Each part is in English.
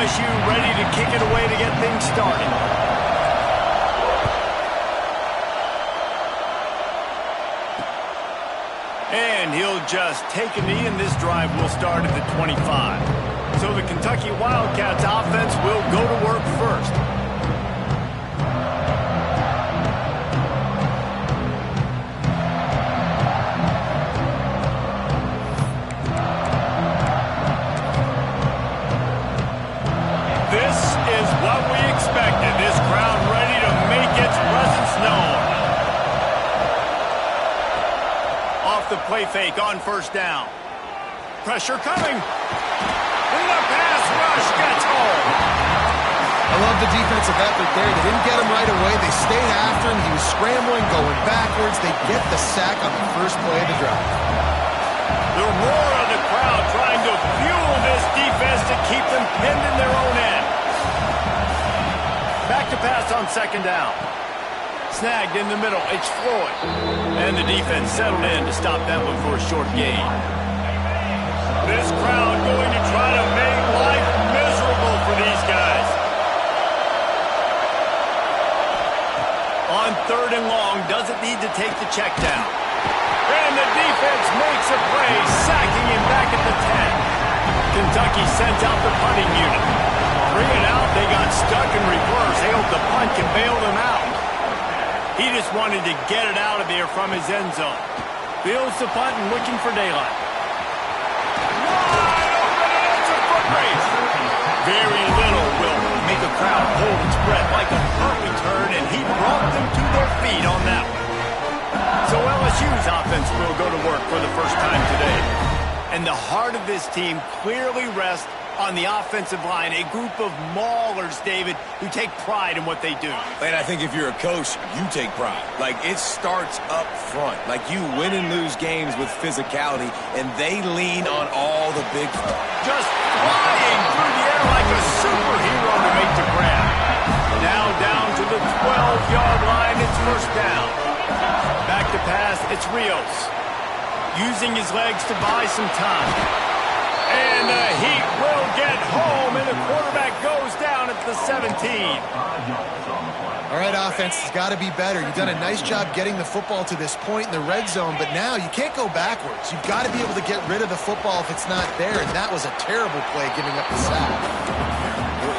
LSU ready to kick it away to get things started. And he'll just take a knee, and this drive will start at the 25. So the Kentucky Wildcats offense will go to work first. This is what we expected. This crowd ready to make its presence known. Off the play fake on first down. Pressure coming. And the pass rush gets home. I love the defensive effort there. They didn't get him right away. They stayed after him. He was scrambling, going backwards. They get the sack on the first play of the drive. The roar of the crowd trying to fuel this defense to keep them pinned in their own end. Back to pass on second down. Snagged in the middle. It's Floyd. And the defense settled in to stop that one for a short gain. This crowd going to try to make life miserable for these guys. On third and long, doesn't need to take the check down. And the defense makes a play, sacking him back at the 10. Kentucky sends out the punting unit. 3 and out, they got stuck in reverse. They hope the punt can bail them out. He just wanted to get it out of there from his end zone. Fields the punt and looking for daylight. Wide open, and it's a foot race. Very little will make a crowd hold its breath like a punt return, and he brought them to their feet on that one. So LSU's offense will go to work for the first time today. And the heart of this team clearly rests on the offensive line, a group of maulers, David, who take pride in what they do. And I think if you're a coach, you take pride. Like, it starts up front. Like, you win and lose games with physicality, and they lean on all the big stuff. Just flying through the air like a superhero to make the grab. Now down to the 12-yard line, it's first down. Back to pass, it's Rios. Using his legs to buy some time. And the Heat will get home, and the quarterback goes down at the 17. All right, offense has got to be better. You've done a nice job getting the football to this point in the red zone, but now you can't go backwards. You've got to be able to get rid of the football if it's not there, and that was a terrible play giving up the sack.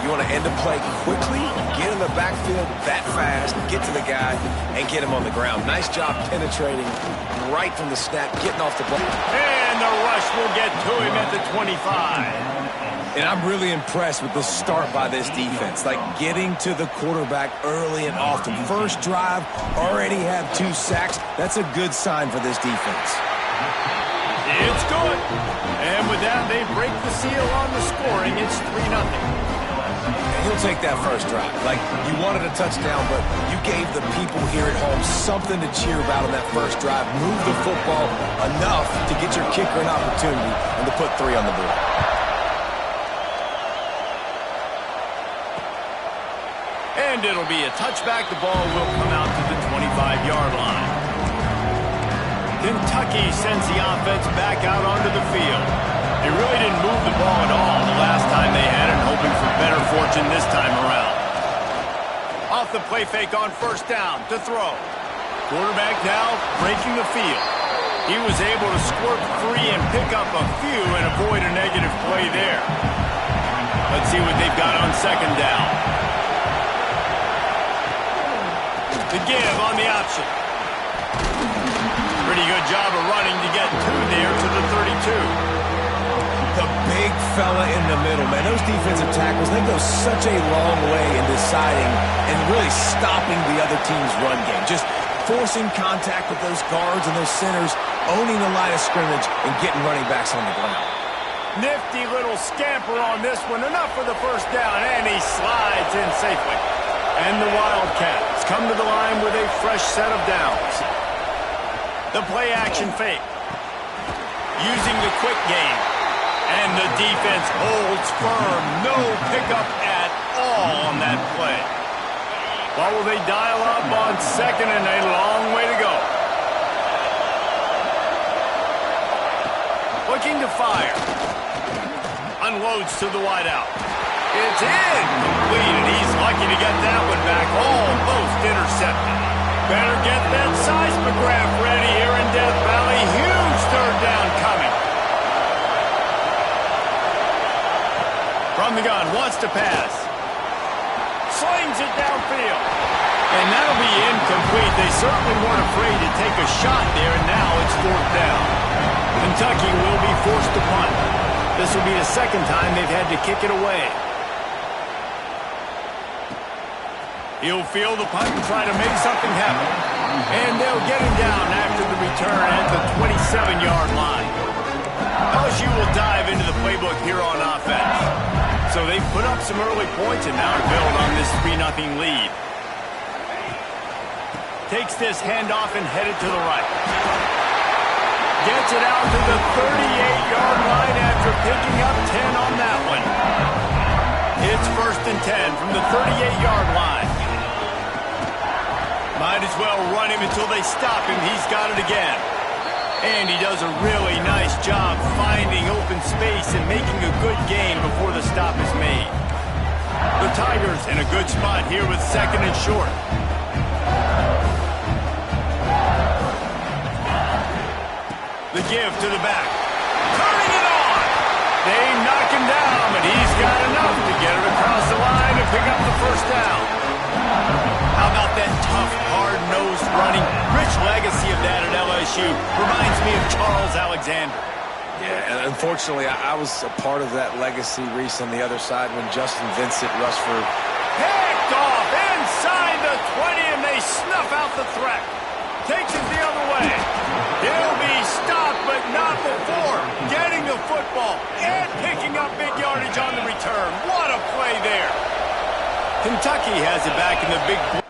You want to end a play quickly, get in the backfield that fast, get to the guy, and get him on the ground. Nice job penetrating right from the snap, getting off the ball. And the rush will get to him at the 25. And I'm really impressed with the start by this defense. Like, getting to the quarterback early and often. First drive, already have 2 sacks. That's a good sign for this defense. It's good. And with that, they break the seal on the scoring. It's 3-0. He'll take that first drive. Like, you wanted a touchdown, but you gave the people here at home something to cheer about on that first drive. Move the football enough to get your kicker an opportunity and to put 3 on the board. And it'll be a touchback. The ball will come out to the 25-yard line. Kentucky sends the offense back out onto the field. They really didn't move the ball at all the last time they had it, hoping for better fortune this time around. Off the play fake on first down to throw. Quarterback now breaking the field. He was able to squirt free and pick up a few and avoid a negative play there. Let's see what they've got on second down. The give on the option. Pretty good job of running to get 2 there to the 32. The big fella in the middle, man. Those defensive tackles, they go such a long way in deciding and really stopping the other team's run game. Just forcing contact with those guards and those centers, owning the line of scrimmage, and getting running backs on the ground. Nifty little scamper on this one. Enough for the first down, and he slides in safely. And the Wildcats come to the line with a fresh set of downs. The play-action fake. Using the quick game. And the defense holds firm. No pickup at all on that play. What will they dial up on second and a long way to go? Looking to fire. Unloads to the wideout. It's It's incomplete, and he's lucky to get that one back. Almost intercepted. Better get that seismograph ready here in Death Valley. Huge third down coming. From the gun, wants to pass. Slings it downfield. And that'll be incomplete. They certainly weren't afraid to take a shot there, and now it's fourth down. Kentucky will be forced to punt. This will be the second time they've had to kick it away. He'll field the punt and try to make something happen. And they'll get him down after the return at the 27-yard line. LSU will dive into the playbook here on offense. So they've put up some early points and now to build on this 3-0 lead. Takes this handoff and headed to the right. Gets it out to the 38-yard line after picking up 10 on that one. It's 1st and 10 from the 38-yard line. Might as well run him until they stop him. He's got it again. And he does a really nice job finding open space and making a good gain before the stop is made. The Tigers in a good spot here with 2nd and short. The give to the back. Turning it on. They knock him down, but he's got enough to get it across the line and pick up the first down. How about that tough, hard-nosed running? Rich legacy of that at LSU. Reminds me of Charles Alexander. Yeah, and unfortunately, I was a part of that legacy, Reese, on the other side when Justin Vincent rushed for... Picked off inside the 20, and they snuff out the threat. Takes it the other way. He'll be stopped, but not before getting the football and picking up big yardage on the return. What a play there. Kentucky has it back in the big...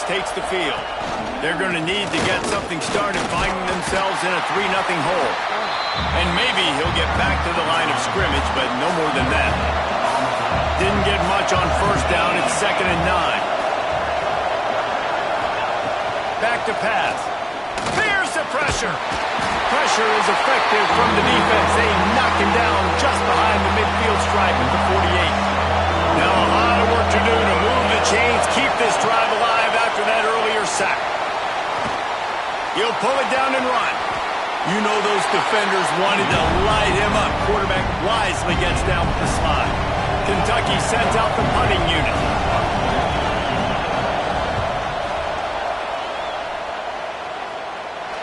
takes the field. They're going to need to get something started, finding themselves in a 3-0 hole. And maybe he'll get back to the line of scrimmage, but no more than that. Didn't get much on first down. It's 2nd and 9. Back to pass. Fears the pressure. Pressure is effective from the defense. They knock him down just behind the midfield stripe at the 48. Now a lot of work to do to move the chains, keep this drive alive after that earlier sack. He'll pull it down and run. You know those defenders wanted to light him up. Quarterback wisely gets down with the slide. Kentucky sends out the punting unit.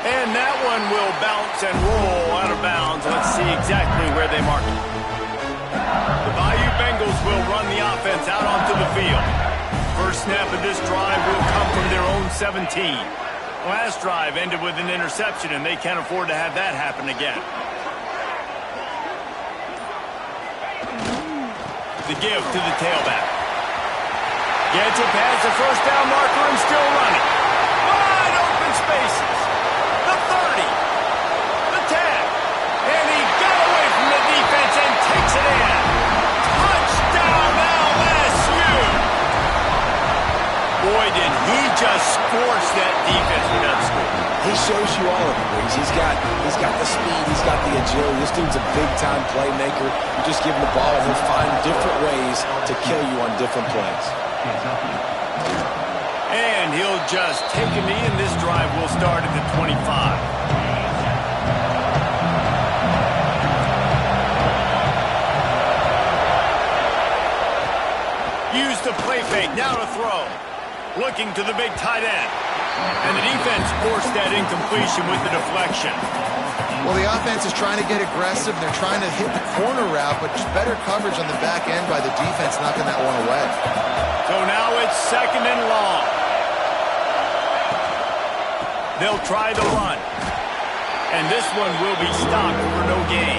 And that one will bounce and roll out of bounds. Let's see exactly where they mark it. The Bayou Bengals will run the offense out onto the field. First snap of this drive will come from their own 17. Last drive ended with an interception, and they can't afford to have that happen again. The give to the tailback. Gets it past the first down marker and still running. Wide open spaces. The 30. The 10. And he got away from the defense and takes it in. Touchdown LSU. Boy, did he just scorch that defense with that score. He shows you all of it, Briggs. He's got the speed, he's got the agility. This dude's a big-time playmaker. You just give him the ball, and he'll find different ways to kill you on different plays. And he'll just take a knee, and this drive will start at the 25. Use the play fake, now to throw. Looking to the big tight end. And the defense forced that incompletion with the deflection. Well, the offense is trying to get aggressive. They're trying to hit the corner route, but just better coverage on the back end by the defense knocking that one away. So now it's 2nd and long. They'll try the run. And this one will be stopped for no gain.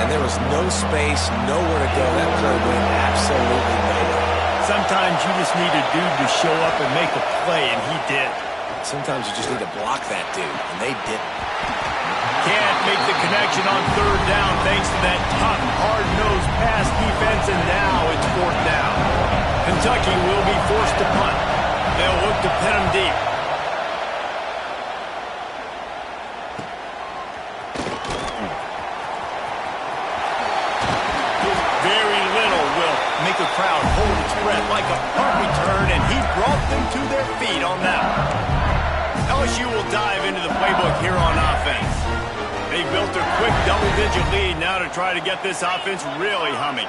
and there was no space, nowhere to go. That play went absolutely nowhere. Sometimes you just need a dude to show up and make a play, and he did. Sometimes you just need to block that dude, and they didn't. Can't make the connection on third down thanks to that tough, hard-nosed pass defense, and now it's fourth down. Kentucky will be forced to punt. They'll look to pin them deep. Very little will make a crowd hold its breath like a punt return, and he brought them to their feet on that one. LSU will dive into the playbook here on offense. They built a quick double-digit lead now to try to get this offense really humming.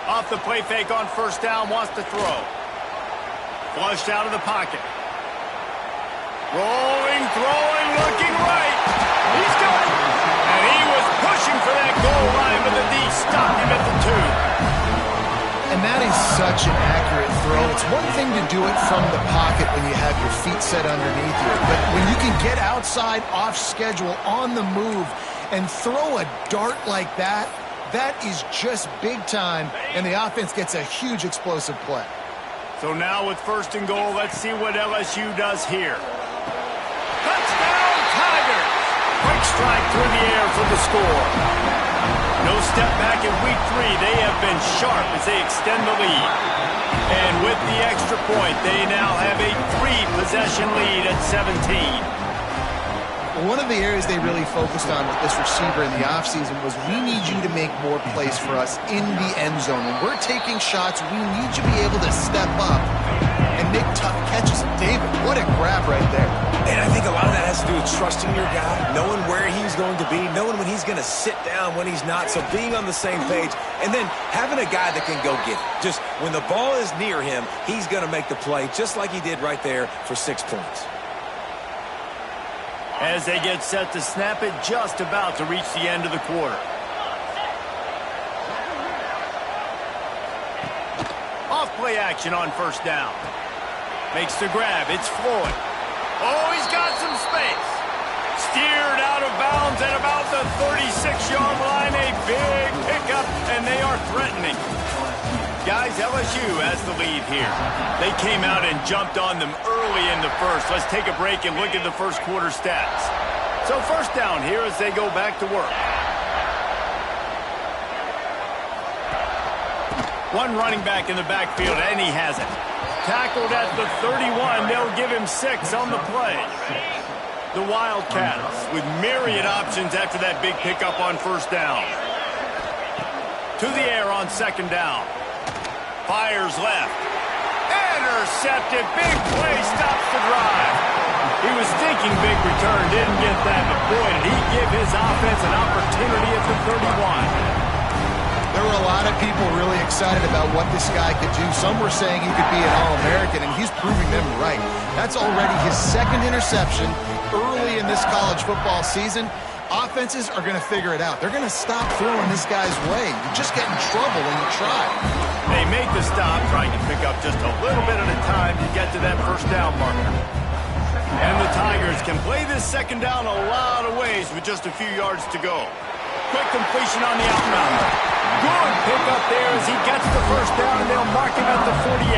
Off the play fake on first down, wants to throw. Flushed out of the pocket. Rolling, throwing, looking right. He's got it. And he was pushing for that goal line, but the D stopped him at the 2. And that is such an accurate throw. It's one thing to do it from the pocket when you have your feet set underneath you, but when you can get outside, off schedule, on the move, and throw a dart like that, that is just big time, and the offense gets a huge explosive play. So now with first and goal, let's see what LSU does here. Touchdown, Tigers! Quick strike through the air for the score. No step back in week 3. They have been sharp as they extend the lead. And with the extra point, they now have a 3-possession lead at 17. One of the areas they really focused on with this receiver in the offseason was we need you to make more plays for us in the end zone. When we're taking shots, we need you to be able to step up and make tough catches. David, what a grab right there. And I think a lot of that has to do with trusting your guy, knowing where he's going to be, knowing when he's going to sit down, when he's not, so being on the same page, and then having a guy that can go get it. Just when the ball is near him, he's going to make the play, just like he did right there for 6 points. As they get set to snap it, just about to reach the end of the quarter. Off play action on first down. Makes the grab. It's Floyd. Oh, he's got some space. Steered out of bounds at about the 36-yard line. A big pickup, and they are threatening. Guys, LSU has the lead here. They came out and jumped on them early in the first. Let's take a break and look at the first quarter stats. So first down here as they go back to work. One running back in the backfield, and he has it. Tackled at the 31. They'll give him 6 on the play. The Wildcats with myriad options after that big pickup on first down. To the air on second down. Fires left. Intercepted. Big play. Stops the drive. He was thinking big return. Didn't get that. But boy, did he give his offense an opportunity at the 31. There were a lot of people really excited about what this guy could do. Some were saying he could be an All-American, and he's proving them right. That's already his 2nd interception early in this college football season. Offenses are going to figure it out. They're going to stop throwing this guy's way. You just get in trouble when you try. They make the stop, trying to pick up just a little bit at a time to get to that first down marker. And the Tigers can play this second down a lot of ways with just a few yards to go. Quick completion on the outbound. Good pickup there as he gets the first down, and they'll mark him at the 48.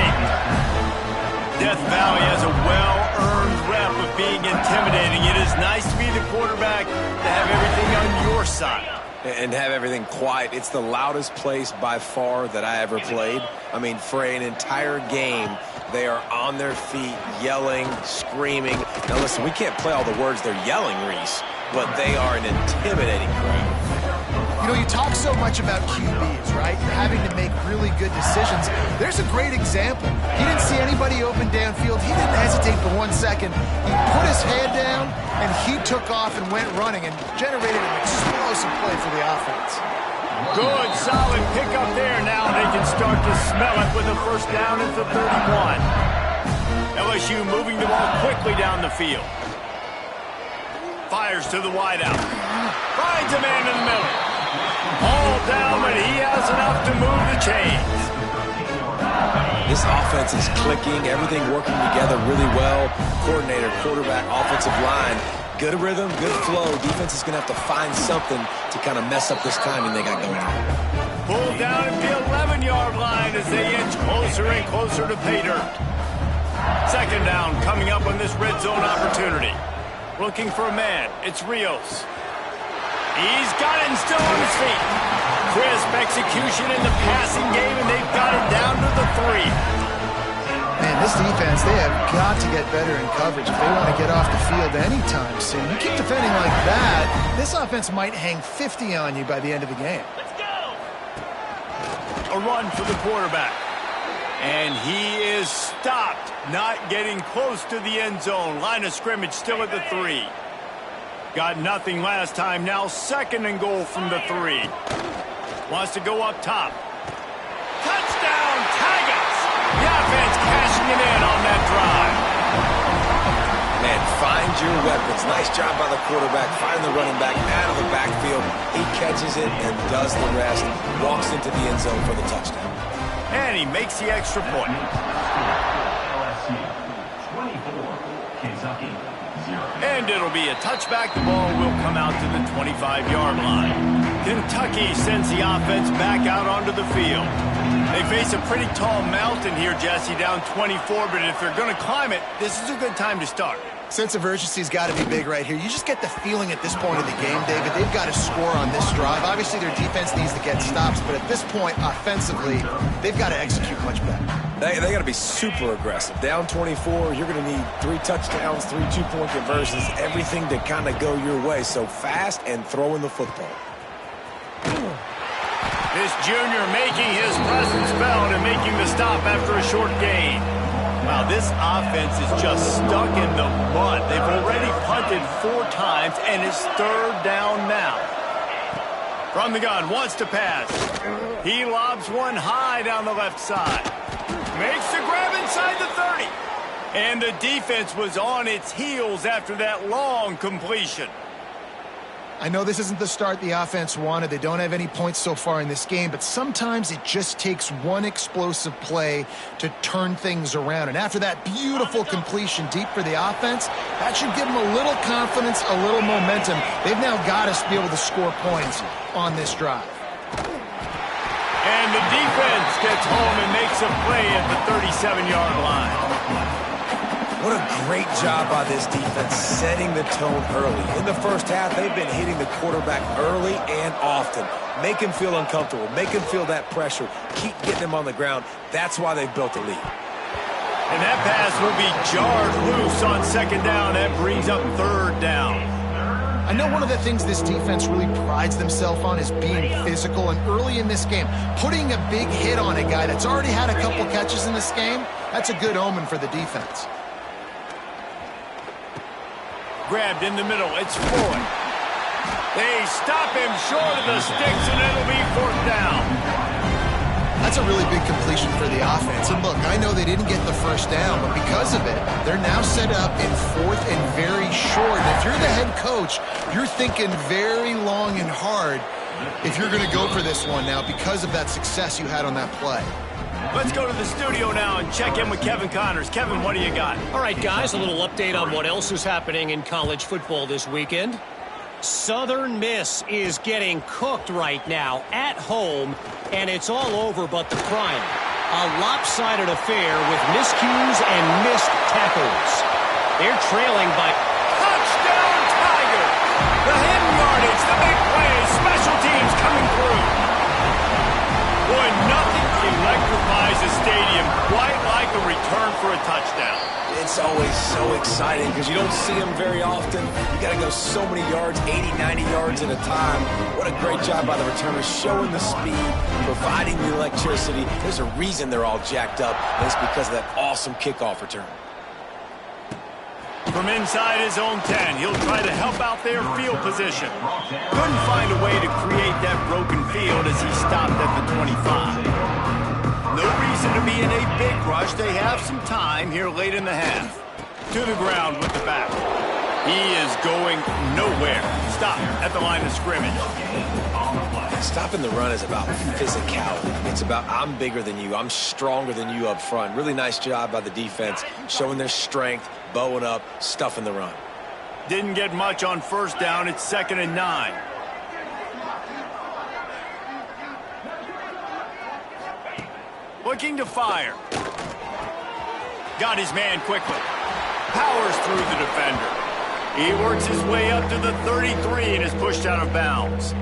Death Valley has a well-earned rep of being intimidating. It is nice to be the quarterback, to have everything on your side. And have everything quiet. It's the loudest place by far that I ever played. I mean, for an entire game, they are on their feet, yelling, screaming. Now listen, we can't play all the words they're yelling, Reese, but they are an intimidating crowd. You know, you talk so much about QBs, right? You're having to make really good decisions. There's a great example. He didn't see anybody open downfield. He didn't hesitate for 1 second. He put his head down, and he took off and went running and generated an explosive play for the offense. Good, solid pickup there. Now they can start to smell it with a first down at the 31. LSU moving the ball quickly down the field. Fires to the wideout. Finds a man in the middle. All down, but he has enough to move the chains. This offense is clicking, everything working together really well. Coordinator, quarterback, offensive line, good rhythm, good flow. Defense is going to have to find something to kind of mess up this timing they got going on. Pulled down at the 11-yard line as they inch closer and closer to pay dirt. Second down coming up on this red zone opportunity. Looking for a man. It's Rios. He's got it and still on his feet. Crisp execution in the passing game, and they've got it down to the 3. Man, this defense, they have got to get better in coverage if they want to get off the field anytime soon. You keep defending like that, this offense might hang 50 on you by the end of the game. Let's go! A run for the quarterback. And he is stopped, not getting close to the end zone. Line of scrimmage still at the 3. Got nothing last time. Now second and goal from the 3. Wants to go up top. Touchdown, Tigers! The offense cashing it in on that drive. Man, find your weapons. Nice job by the quarterback. Find the running back out of the backfield. He catches it and does the rest. Walks into the end zone for the touchdown. And he makes the extra point. LSU 24, Kentucky 0. And it'll be a touchback. The ball will come out to the 25-yard line. Kentucky sends the offense back out onto the field. They face a pretty tall mountain here, Jesse, down 24, but if they're going to climb it, this is a good time to start. Sense of urgency's got to be big right here. You just get the feeling at this point of the game, David, they've got to score on this drive. Obviously, their defense needs to get stops, but at this point, offensively, they've got to execute much better. They got to be super aggressive. Down 24, you're going to need 3 touchdowns, 3 two-point conversions, everything to kind of go your way. So fast and throwing the football. This junior making his presence felt and making the stop after a short gain. Wow, this offense is just stuck in the mud. They've already punted 4 times, and it's third down now. From the gun, wants to pass. He lobs one high down the left side. Makes the grab inside the 30. And the defense was on its heels after that long completion. I know this isn't the start the offense wanted. They don't have any points so far in this game, but sometimes it just takes one explosive play to turn things around. And after that beautiful completion deep for the offense, that should give them a little confidence, a little momentum. They've now got to be able to score points on this drive. And the defense gets home and makes a play at the 37-yard line. What a great job by this defense setting the tone early. In the first half, they've been hitting the quarterback early and often. Make him feel uncomfortable. Make him feel that pressure. Keep getting him on the ground. That's why they've built a lead. And that pass will be jarred loose on second down. That brings up third down. I know one of the things this defense really prides themselves on is being physical, and early in this game, putting a big hit on a guy that's already had a couple catches in this game, that's a good omen for the defense. Grabbed in the middle. It's Floyd. They stop him short of the sticks, and it'll be fourth down. That's a really big completion for the offense. And look, I know they didn't get the first down, but because of it, they're now set up in fourth and very short. And if you're the head coach, you're thinking very long and hard if you're going to go for this one now because of that success you had on that play. Let's go to the studio now and check in with Kevin Connors. Kevin, what do you got? All right, guys, a little update on what else is happening in college football this weekend. Southern Miss is getting cooked right now at home, and it's all over but the crying. A lopsided affair with miscues and missed tackles. They're trailing by... Touchdown, Tigers! The hidden yardage, the big play, special teams coming through. Boy, nothing electrifies a stadium quite like a return for a touchdown. It's always so exciting because you don't see them very often. You got to go so many yards, 80, 90 yards at a time. What a great job by the returners, showing the speed, providing the electricity. There's a reason they're all jacked up, and it's because of that awesome kickoff return. From inside his own 10, he'll try to help out their field position. Couldn't find a way to create that broken field as he stopped at the 25. No reason to be in a big rush. They have some time here late in the half. To the ground with the back. He is going nowhere. Stop at the line of scrimmage. Stopping the run is about physicality. It's about I'm bigger than you. I'm stronger than you up front. Really nice job by the defense, showing their strength, bowing up, stuffing the run. Didn't get much on first down. It's 2nd and 9. Looking to fire. Got his man quickly. Powers through the defender. He works his way up to the 33 and is pushed out of bounds.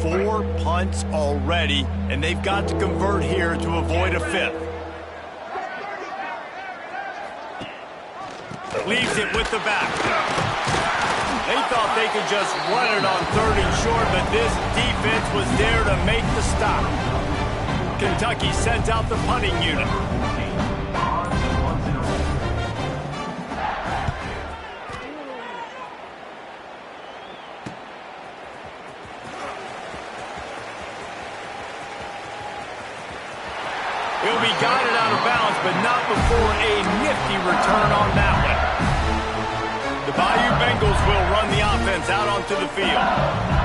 4 punts already, and they've got to convert here to avoid a 5th. Leaves it with the back. They thought they could just run it on 3rd and short, but this defense was there to make the stop. Kentucky sends out the punting unit. He'll be guided out of bounds, but not before a nifty return on that one. The Bayou Bengals will run the offense out onto the field.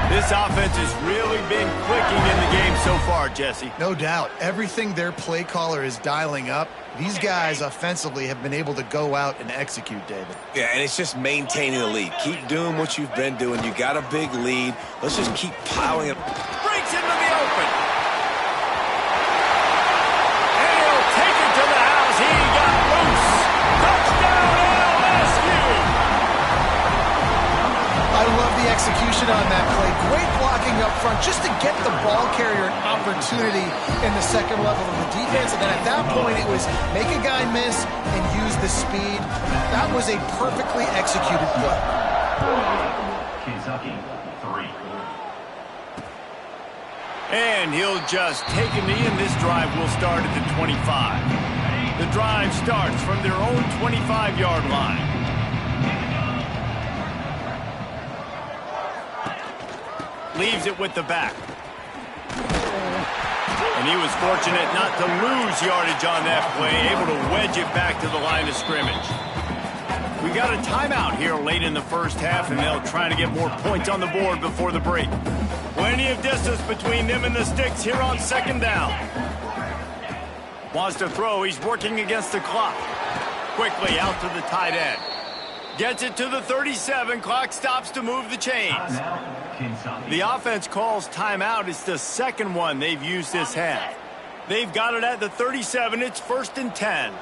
This offense has really been clicking in the game so far, Jesse. No doubt. Everything their play caller is dialing up, these guys offensively have been able to go out and execute, David. Yeah, and it's just maintaining the lead. Keep doing what you've been doing. You got a big lead. Let's just keep piling it. Breaks into the open. And he'll take it to the house. He got loose. Touchdown, LSU. I love the execution on that play. Great blocking up front just to get the ball carrier an opportunity in the second level of the defense. And then at that point, it was make a guy miss and use the speed. That was a perfectly executed play. Kentucky, 3. And he'll just take a knee, and this drive will start at the 25. The drive starts from their own 25-yard line. Leaves it with the back. And he was fortunate not to lose yardage on that play, able to wedge it back to the line of scrimmage. We got a timeout here late in the first half, and they'll try to get more points on the board before the break. Plenty of distance between them and the sticks here on 2nd down. Wants to throw. He's working against the clock. Quickly out to the tight end. Gets it to the 37. Clock stops to move the chains. The offense calls timeout. It's the second one they've used this half. They've got it at the 37. It's 1st and 10.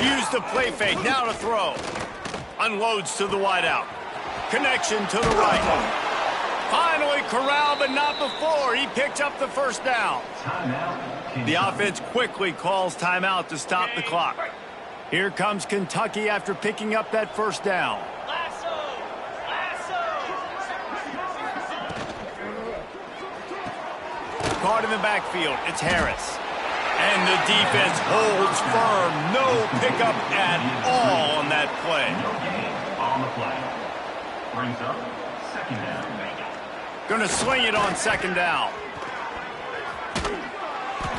Use the play fake. Now to throw. Unloads to the wideout. Connection to the right. Finally corralled, but not before. He picks up the first down. The offense quickly calls timeout to stop the clock. Here comes Kentucky after picking up that first down. Caught in the backfield. It's Harris. And the defense holds firm. No pickup at all on that play. On the play. Brings up 2nd down. Going to swing it on 2nd down.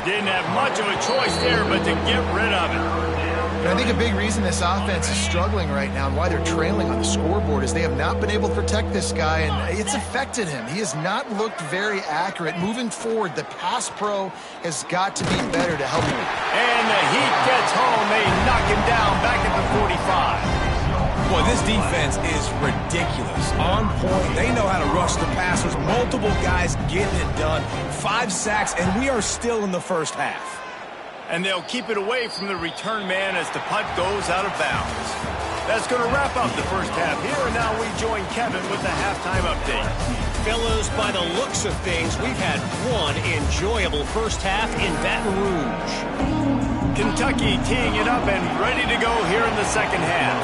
Didn't have much of a choice there, but to get rid of it. And I think a big reason this offense is struggling right now and why they're trailing on the scoreboard is they have not been able to protect this guy, and it's affected him. He has not looked very accurate. Moving forward, the pass pro has got to be better to help him. And the heat gets home. They knock him down back at the 45. Boy, this defense is ridiculous. On point. They know how to rush the passers. Multiple guys getting it done. 5 sacks, and we are still in the first half. And they'll keep it away from the return man as the punt goes out of bounds. That's going to wrap up the first half here, and now we join Kevin with the halftime update. Fellows, by the looks of things, we've had one enjoyable first half in Baton Rouge. Kentucky teeing it up and ready to go here in the second half.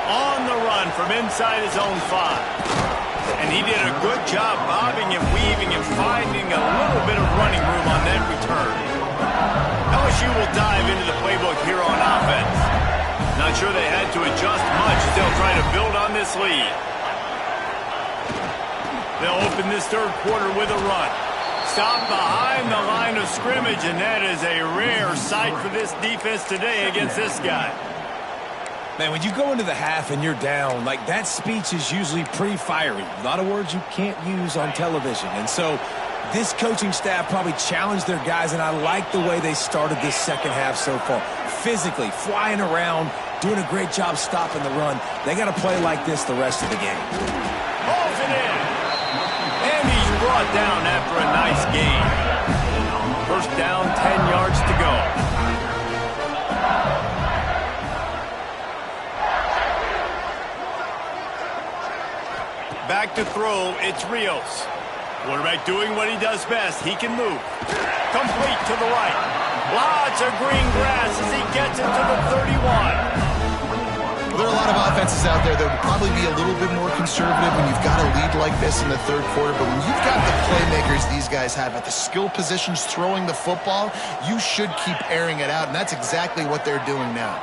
On the run from inside his own 5. And he did a good job bobbing and weaving and finding a little bit of running room on that return. LSU will dive into the playbook here on offense. Not sure they had to adjust much as they'll try to build on this lead. They'll open this third quarter with a run. stopped behind the line of scrimmage, and that is a rare sight for this defense today against this guy. Man, when you go into the half and you're down, like, that speech is usually pretty fiery. A lot of words you can't use on television. And so this coaching staff probably challenged their guys, and I like the way they started this second half so far. Physically, flying around, doing a great job stopping the run. They got to play like this the rest of the game. Holds it in. And he's brought down after a nice gain. First down, 10 yards to go. Back to throw, it's Rios. Quarterback doing what he does best. He can move. Complete to the right. Lots of green grass as he gets it to the 31. Well, there are a lot of offenses out there that would probably be a little bit more conservative when you've got a lead like this in the third quarter. But when you've got the playmakers these guys have at the skill positions throwing the football, you should keep airing it out. And that's exactly what they're doing now.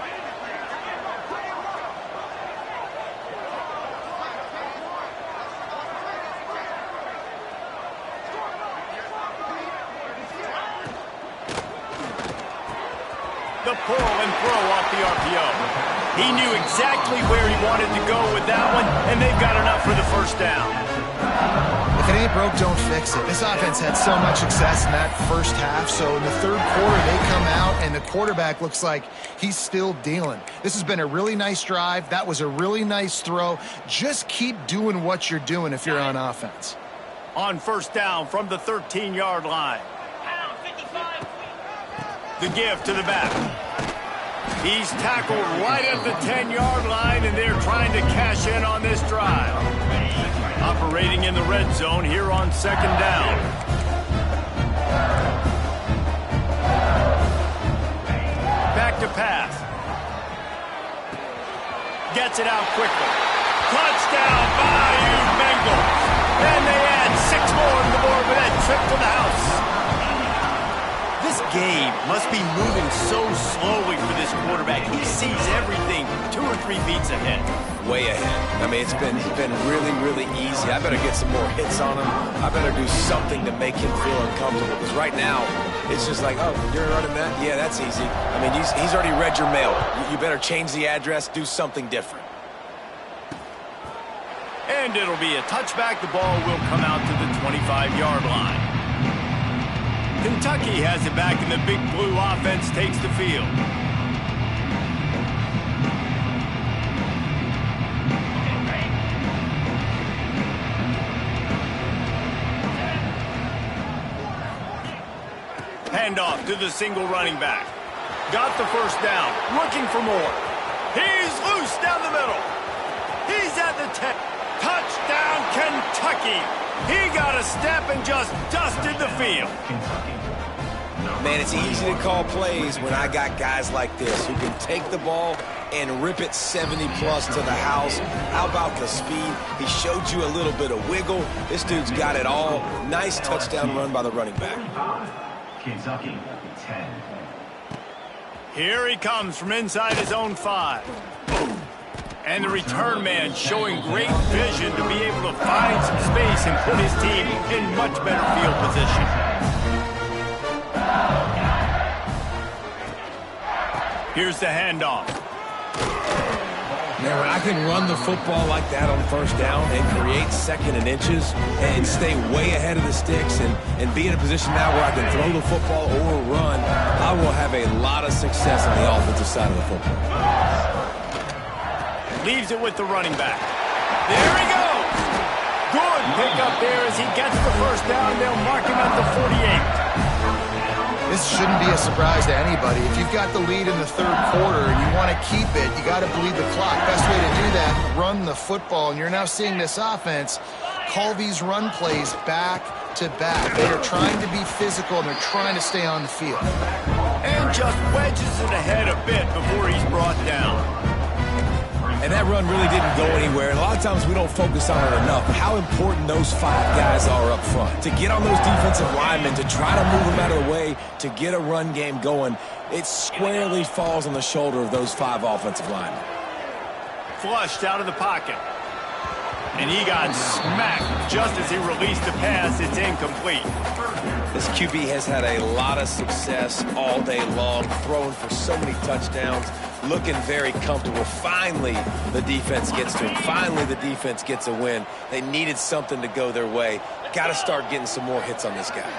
The pull and throw off the RPO. He knew exactly where he wanted to go with that one, and they've got enough for the first down. If it ain't broke, don't fix it. This offense had so much success in that first half, so in the third quarter they come out, and the quarterback looks like he's still dealing. This has been a really nice drive. That was a really nice throw. Just keep doing what you're doing if you're on offense. On first down from the 13-yard line. The give to the back. He's tackled right at the 10-yard line, and they're trying to cash in on this drive. Operating in the red zone here on second down. Back to pass. Gets it out quickly. Touchdown, Bayou Bengals. And they add 6 more to the board with that trip to the house. This game must be moving so slowly for this quarterback. He sees everything 2 or 3 beats ahead. Way ahead. I mean, it's been really, really easy. I better get some more hits on him. I better do something to make him feel uncomfortable. Because right now, it's just like, oh, you're running that? Yeah, that's easy. I mean, he's already read your mail. You better change the address, do something different. And it'll be a touchback. The ball will come out to the 25-yard line. Kentucky has it back, and the Big Blue offense takes the field. Handoff to the single running back. Got the first down. Looking for more. He's loose down the middle. He's at the 10. Touchdown, Kentucky. He got a step and just dusted the field. Man, it's easy to call plays when I got guys like this who can take the ball and rip it 70-plus to the house. How about the speed? He showed you a little bit of wiggle. This dude's got it all. Nice touchdown run by the running back. Kentucky, 10. Here he comes from inside his own 5. And the return man showing great vision to be able to find some space and put his team in much better field position. Here's the handoff. Now, when I can run the football like that on first down and create second and inches and stay way ahead of the sticks and be in a position now where I can throw the football or run, I will have a lot of success on the offensive side of the football. Leaves it with the running back. There he goes. Good pickup there as he gets the first down. They'll mark him at the 48. This shouldn't be a surprise to anybody. If you've got the lead in the third quarter and you want to keep it, you got to bleed the clock. Best way to do that, run the football. And you're now seeing this offense call these run plays back to back. They are trying to be physical, and they're trying to stay on the field. And just wedges it ahead a bit before he's brought down. And that run really didn't go anywhere. And a lot of times we don't focus on it enough. How important those 5 guys are up front. To get on those defensive linemen, to try to move them out of the way, to get a run game going, it squarely falls on the shoulder of those 5 offensive linemen. Flushed out of the pocket. And he got smacked just as he released the pass. It's incomplete. This QB has had a lot of success all day long, throwing for so many touchdowns, looking very comfortable. Finally, the defense gets to him. Finally, the defense gets a win. They needed something to go their way. Got to start getting some more hits on this guy.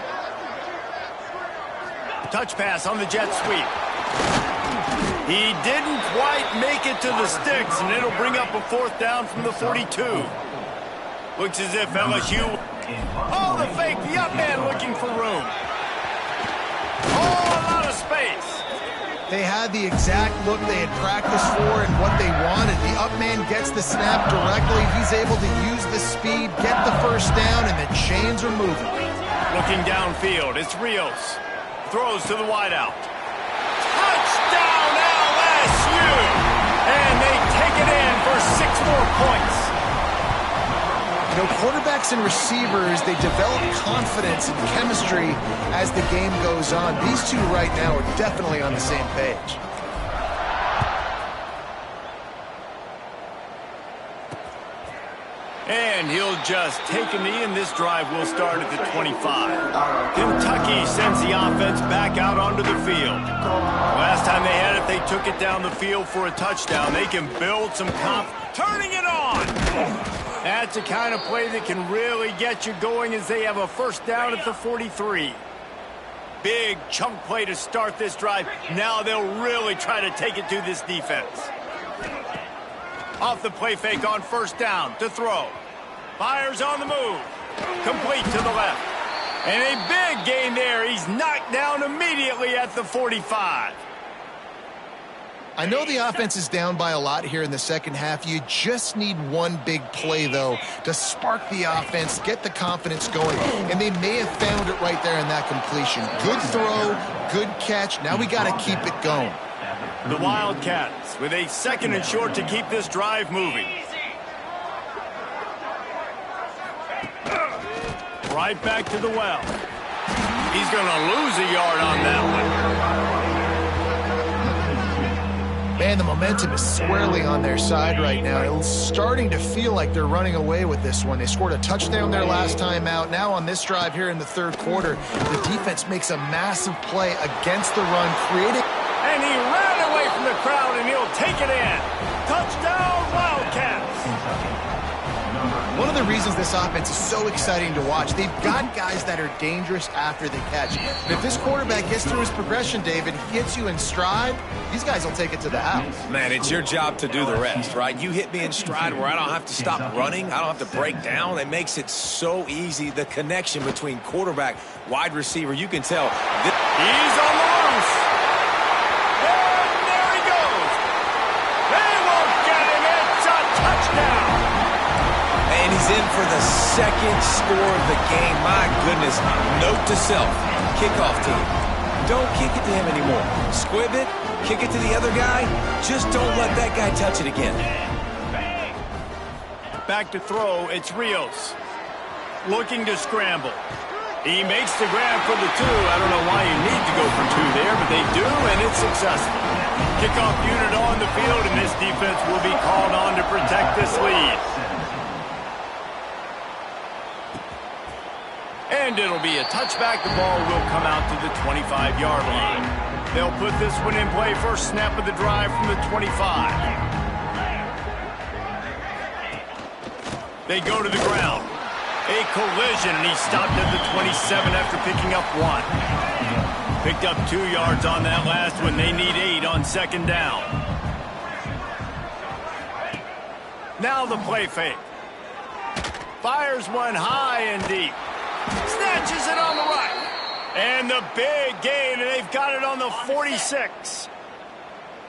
Touch pass on the jet sweep. He didn't quite make it to the sticks, and it'll bring up a 4th down from the 42. Looks as if LSU... Oh, the fake, the up man looking for room. Oh, a lot of space. They had the exact look they had practiced for and what they wanted. The up man gets the snap directly. He's able to use the speed, get the 1st down, and the chains are moving. Looking downfield, it's Rios. Throws to the wideout. Touchdown, LSU! And they take it in for 6 more points. You know, quarterbacks and receivers, they develop confidence and chemistry as the game goes on. These two right now are definitely on the same page. And he'll just take a knee, and this drive will start at the 25. Kentucky sends the offense back out onto the field. Last time they had it, they took it down the field for a touchdown. They can build some confidence. Turning it on! That's the kind of play that can really get you going as they have a 1st down at the 43. Big chunk play to start this drive. Now they'll really try to take it to this defense. Off the play fake on 1st down to throw. Fires on the move. Complete to the left. And a big gain there. He's knocked down immediately at the 45. I know the offense is down by a lot here in the second half. You just need one big play, though, to spark the offense, get the confidence going, and they may have found it right there in that completion. Good throw, good catch. Now we got to keep it going. The Wildcats with a 2nd and short to keep this drive moving. Right back to the well. He's going to lose a yard on that one. Man, the momentum is squarely on their side right now. It's starting to feel like they're running away with this one. They scored a touchdown their last time out. Now on this drive here in the 3rd quarter, the defense makes a massive play against the run, creating... And he ran away from the crowd, and he'll take it in. Touchdown, Wildcats! One of the reasons this offense is so exciting to watch, they've got guys that are dangerous after the catch. And if this quarterback gets through his progression, David, he gets you in stride, these guys will take it to the house. Man, it's your job to do the rest, right? You hit me in stride where I don't have to stop running. I don't have to break down. It makes it so easy. The connection between quarterback, wide receiver, you can tell. He's on the loose. And there he goes. They won't get him. It's a touchdown. And he's in for the 2nd score of the game. My goodness. Note to self, kickoff team. Don't kick it to him anymore. Squib it, kick it to the other guy. Just don't let that guy touch it again. Back to throw, it's Rios. Looking to scramble. He makes the grab for the 2. I don't know why you need to go for 2 there, but they do, and it's successful. Kickoff unit on the field, and this defense will be called on to protect this lead. And it'll be a touchback. The ball will come out to the 25-yard line. They'll put this one in play. First snap of the drive from the 25. They go to the ground. A collision, and he stopped at the 27 after picking up 1. Picked up 2 yards on that last one. They need 8 on 2nd down. Now the play fake. Fires one high and deep. Snatches it on the right. And the big gain, and they've got it on the 46.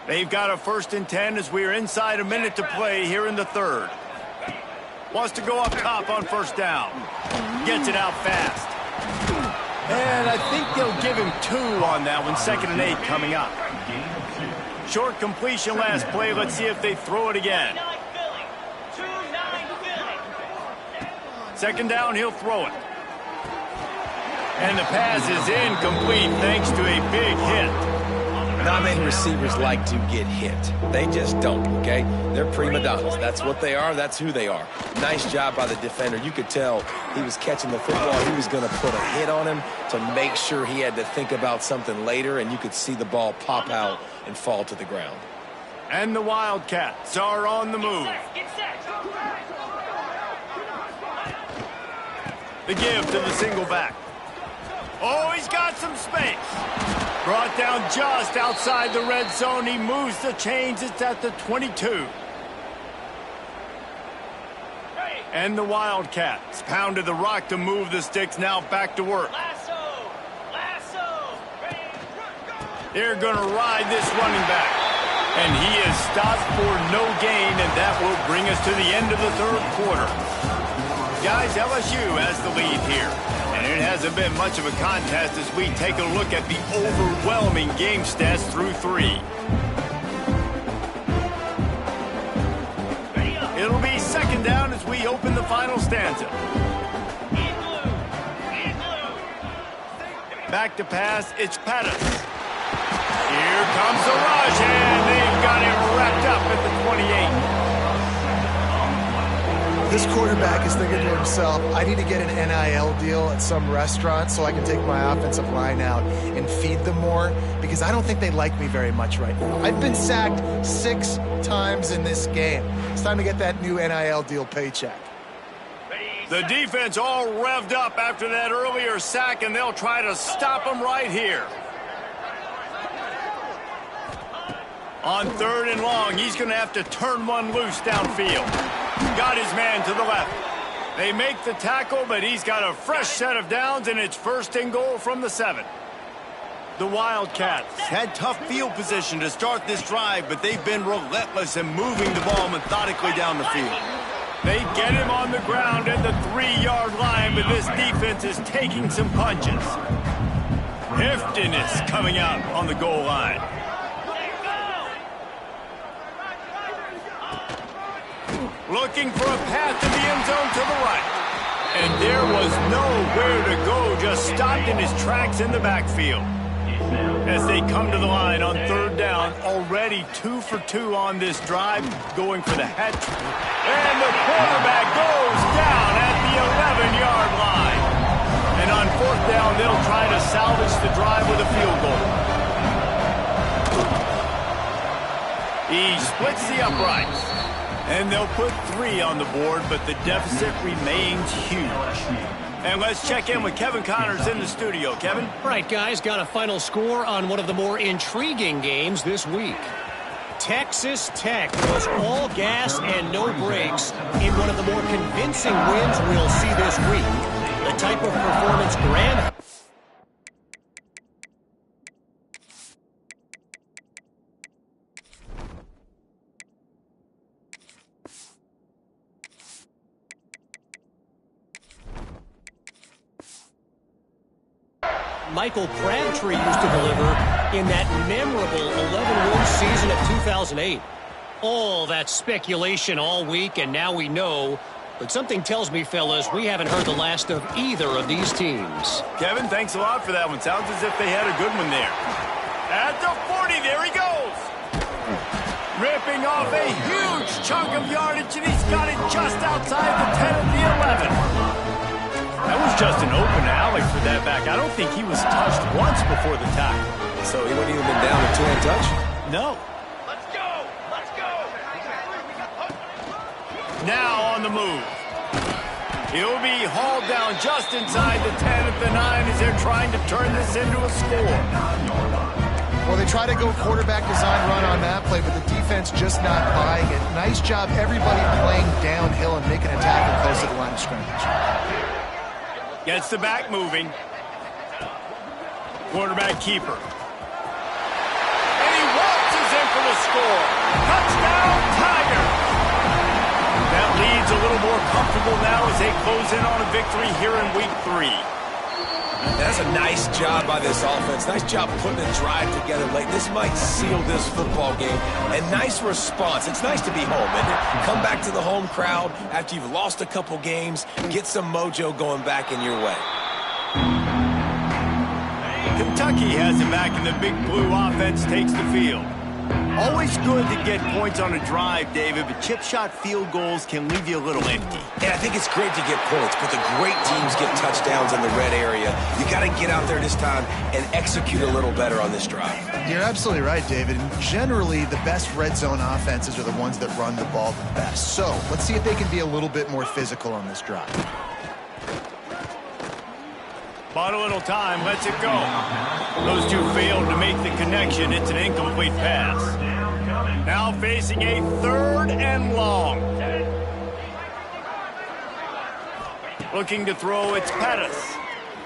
They've got a 1st and 10 as we are inside a minute to play here in the 3rd. Wants to go up top on 1st down. Gets it out fast. And I think they'll give him 2 on that one. 2nd and 8 coming up. Short completion last play. Let's see if they throw it again. 2nd down, he'll throw it. And the pass is incomplete thanks to a big hit. Not many receivers like to get hit. They just don't, okay? They're prima donnas. That's what they are. That's who they are. Nice job by the defender. You could tell he was catching the football. He was going to put a hit on him to make sure he had to think about something later, and you could see the ball pop out and fall to the ground. And the Wildcats are on the move. The give to the single back. Oh, he's got some space. Brought down just outside the red zone. He moves the chains. It's at the 22. And the Wildcats pounded the rock to move the sticks. Now back to work. They're going to ride this running back. And he is stopped for no gain, and that will bring us to the end of the third quarter. Guys, LSU has the lead here. And it hasn't been much of a contest as we take a look at the overwhelming game stats through 3. It'll be second down as we open the final stanza. Back to pass, it's Pettis. Here comes the rush, and they've got him wrapped up at the 28. This quarterback is thinking to himself, I need to get an NIL deal at some restaurant so I can take my offensive line out and feed them more, because I don't think they like me very much right now. I've been sacked 6 times in this game. It's time to get that new NIL deal paycheck. The defense all revved up after that earlier sack, and they'll try to stop him right here. On 3rd and long, he's going to have to turn one loose downfield. Got his man to the left. They make the tackle, but he's got a fresh set of downs, and it's 1st and goal from the 7. The Wildcats had tough field position to start this drive, but they've been relentless in moving the ball methodically down the field. They get him on the ground at the 3-yard line, but this defense is taking some punches. Heftiness coming out on the goal line. Looking for a path to the end zone to the right. And there was nowhere to go, just stopped in his tracks in the backfield. As they come to the line on 3rd down, already 2 for 2 on this drive, going for the hat trick. And the quarterback goes down at the 11-yard line. And on 4th down, they'll try to salvage the drive with a field goal. He splits the uprights. And they'll put 3 on the board, but the deficit remains huge. And let's check in with Kevin Connors in the studio. Kevin? All right, guys, got a final score on one of the more intriguing games this week. Texas Tech was all gas and no brakes in one of the more convincing wins we'll see this week. The type of performance Graham... Michael Crabtree used to deliver in that memorable 11-win season of 2008. All that speculation all week, and now we know. But something tells me, fellas, we haven't heard the last of either of these teams. Kevin, thanks a lot for that one. Sounds as if they had a good one there. At the 40, there he goes. Ripping off a huge chunk of yardage, and he's got it just outside the 10 of the 11. That was just an open alley for that back. I don't think he was touched once before the tackle. So he wouldn't even been down a 2-hand touch? No. Let's go! Let's go! Now on the move. He'll be hauled down just inside the 10 at the 9 as they're trying to turn this into a score. Well, they try to go quarterback design run on that play, but the defense just not buying it. Nice job, everybody playing downhill and making a tackle close to the line of scrimmage. Gets the back moving. Quarterback keeper. And he waltzes in for the score. Touchdown, Tiger! That lead's a little more comfortable now as they close in on a victory here in week 3. That's a nice job by this offense. Nice job putting a drive together late. This might seal this football game. And nice response. It's nice to be home, isn't it? Come back to the home crowd after you've lost a couple games. Get some mojo going back in your way. Kentucky has it back, and the big blue offense takes the field. Always good to get points on a drive, David, but chip shot field goals can leave you a little empty. And I think it's great to get points, but the great teams get touchdowns in the red area. You got to get out there this time and execute a little better on this drive. You're absolutely right, David. And generally, the best red zone offenses are the ones that run the ball the best. So let's see if they can be a little bit more physical on this drive. Bought a little time, lets it go. Those two failed to make the connection. It's an incomplete pass. Now facing a 3rd and long. Looking to throw, it's Pettis.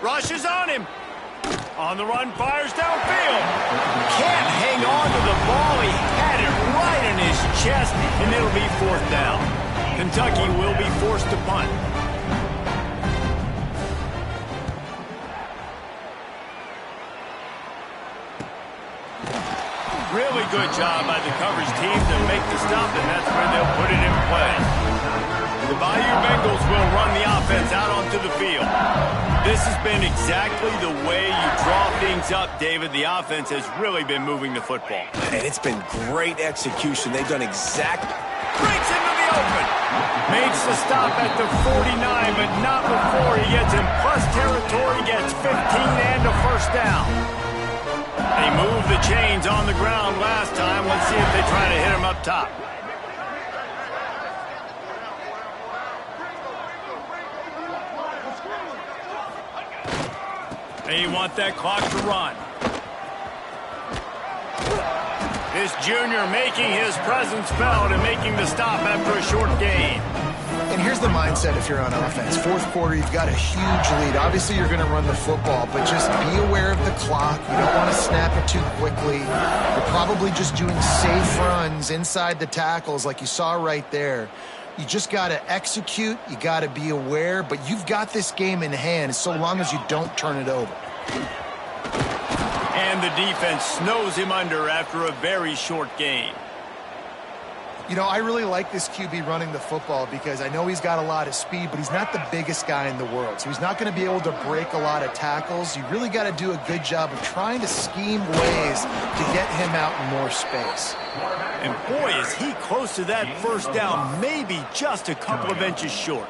Rushes on him. On the run, fires downfield. Can't hang on to the ball. He had it right in his chest, and it'll be 4th down. Kentucky will be forced to punt. Really good job by the coverage team to make the stop, and that's where they'll put it in play. The Bayou Bengals will run the offense out onto the field. This has been exactly the way you draw things up, David. The offense has really been moving the football. And it's been great execution. They've done exactly. Breaks into the open. Makes the stop at the 49, but not before he gets in plus territory, gets 15 and a 1st down. They moved the chains on the ground last time. Let's see if they try to hit him up top. They want that clock to run. This junior making his presence felt and making the stop after a short gain. And here's the mindset if you're on offense. 4th quarter, you've got a huge lead. Obviously, you're going to run the football, but just be aware of the clock. You don't want to snap it too quickly. You're probably just doing safe runs inside the tackles like you saw right there. You just got to execute. You got to be aware, but you've got this game in hand so long as you don't turn it over. And the defense snows him under after a very short gain. You know, I really like this QB running the football because I know he's got a lot of speed, but he's not the biggest guy in the world. So he's not going to be able to break a lot of tackles. You really got to do a good job of trying to scheme ways to get him out in more space. And boy, is he close to that 1st down, maybe just a couple of inches short.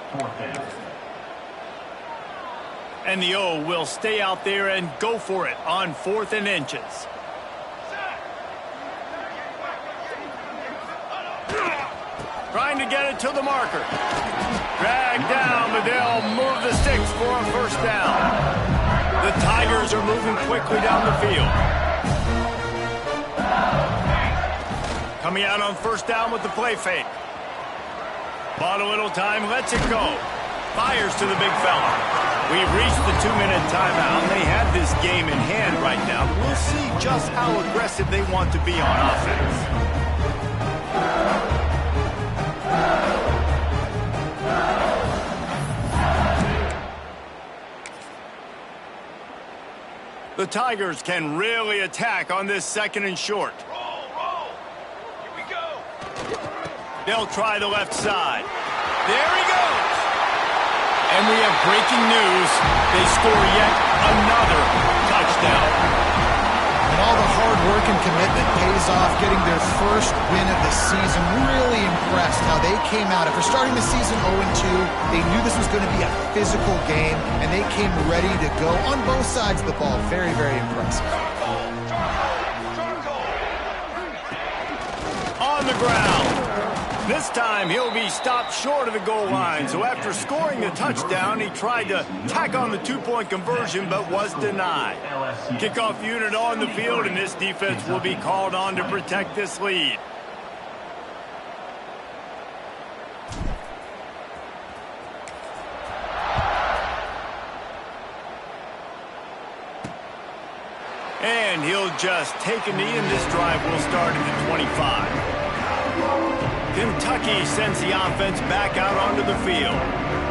And the O will stay out there and go for it on 4th and inches. Trying to get it to the marker. Dragged down, but they'll move the sticks for a 1st down. The Tigers are moving quickly down the field. Coming out on 1st down with the play fake. Bought a little time, lets it go. Fires to the big fella. We've reached the 2-minute timeout. They have this game in hand right now. We'll see just how aggressive they want to be on offense. The Tigers can really attack on this 2nd and short. Roll, roll. Here we go. They'll try the left side. There he goes. And we have breaking news. They score yet another touchdown. And all the hard work and commitment pays off, getting their 1st win of the season. Really impressed how they came out. After starting the season 0-2, they knew this was going to be a physical game, and they came ready to go on both sides of the ball. Very, very impressive. On the ground. This time he'll be stopped short of the goal line. So after scoring the touchdown, he tried to tack on the 2-point conversion but was denied. Kickoff unit on the field, and this defense will be called on to protect this lead. And he'll just take a knee, and this drive will start at the 25. Kentucky sends the offense back out onto the field.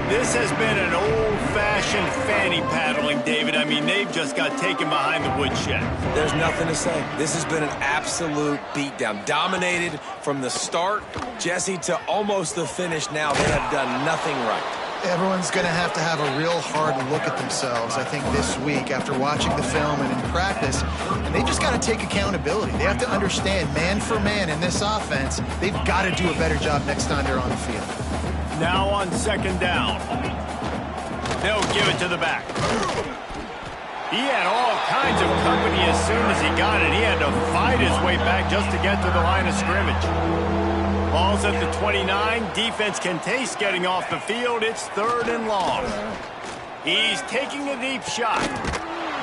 This has been an old-fashioned fanny paddling, David. I mean, they've just got taken behind the woodshed. There's nothing to say. This has been an absolute beatdown. Dominated from the start, Jesse, to almost the finish now. They have done nothing right. Everyone's going to have a real hard look at themselves, I think, this week after watching the film and in practice. And they just got to take accountability. They have to understand, man for man in this offense, they've got to do a better job next time they're on the field. Now on second down. They'll give it to the back. He had all kinds of company as soon as he got it. He had to fight his way back just to get to the line of scrimmage. Ball's at the 29. Defense can taste getting off the field. It's 3rd and long. He's taking a deep shot.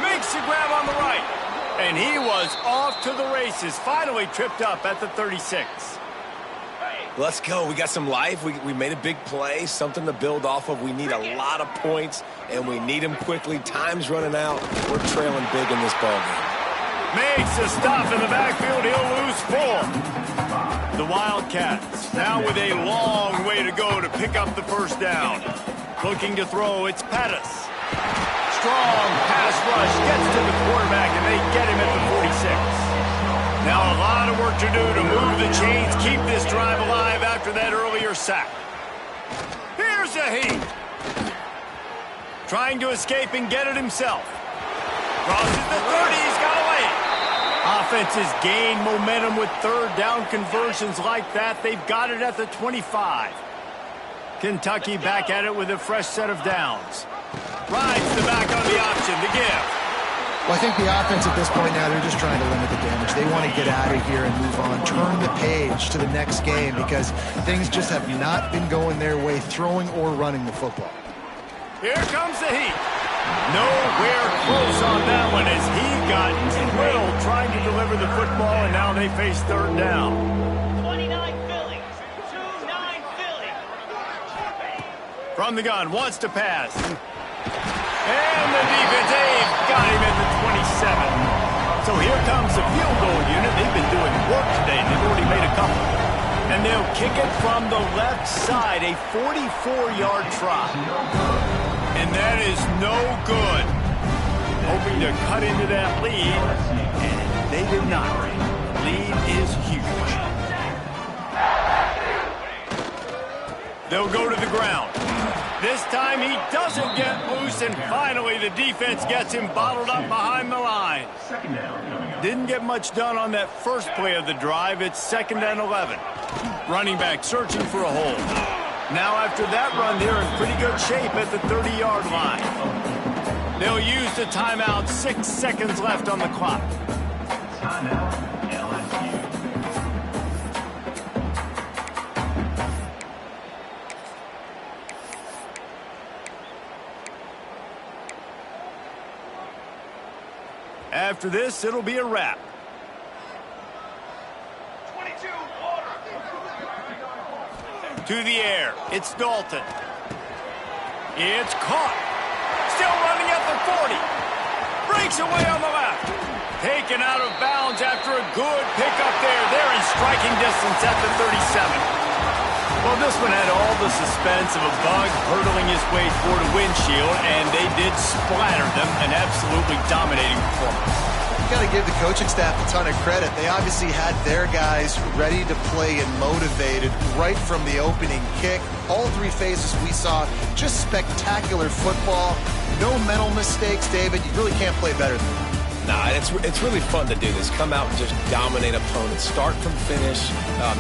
Makes the grab on the right. And he was off to the races. Finally tripped up at the 36. Let's go. We got some life. We made a big play, something to build off of. We need a lot of points, and we need them quickly. Time's running out. We're trailing big in this ballgame. Makes a stop in the backfield. He'll lose 4. The Wildcats now with a long way to go to pick up the first down. Looking to throw, it's Pettis. Strong pass rush gets to the quarterback, and they get him at the 46. Now a lot of work to do to move the chains, keep this drive alive after that earlier sack. Here's a Heat. Trying to escape and get it himself. Crosses the 30, he's got away. Offenses gain momentum with 3rd down conversions like that. They've got it at the 25. Kentucky back at it with a fresh set of downs. Rides the back on the option to give. Well, I think the offense at this point now, they're just trying to limit the damage. They want to get out of here and move on, turn the page to the next game because things just have not been going their way, throwing or running the football. Here comes the Heat. Nowhere close on that one as he got thrilled trying to deliver the football, and now they face 3rd down. 29 Philly. 2-9 Philly. From the gun, wants to pass. And the defense, they've got him at the 27. So here comes the field goal unit. They've been doing work today. They've already made a couple. And they'll kick it from the left side, a 44-yard try. And that is no good. Hoping to cut into that lead, and they did not. Lead is huge. They'll go to the ground. This time he doesn't get loose, and finally the defense gets him bottled up behind the line. Didn't get much done on that first play of the drive. It's 2nd and 11. Running back searching for a hole. Now after that run, they're in pretty good shape at the 30-yard line. They'll use the timeout. 6 seconds left on the clock. Timeout, LSU. After this, it'll be a wrap. 22 water. To the air. It's Dalton. It's caught. Still running at the 40. Breaks away on the left. Taken out of bounds after a good pickup there. They're in striking distance at the 37. Well, this one had all the suspense of a bug hurtling his way toward a windshield, and they did splatter them. An absolutely dominating performance. You got to give the coaching staff a ton of credit. They obviously had their guys ready to play and motivated right from the opening kick. All 3 phases we saw, just spectacular football. No mental mistakes, David. You really can't play better than that. Nah, it's really fun to do this. Come out and just dominate opponents. Start from finish.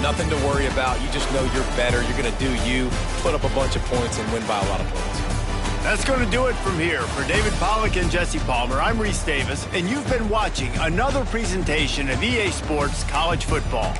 Nothing to worry about. You just know you're better. You're going to do you, put up a bunch of points, and win by a lot of points. That's going to do it from here. For David Pollack and Jesse Palmer, I'm Reese Davis, and you've been watching another presentation of EA Sports College Football.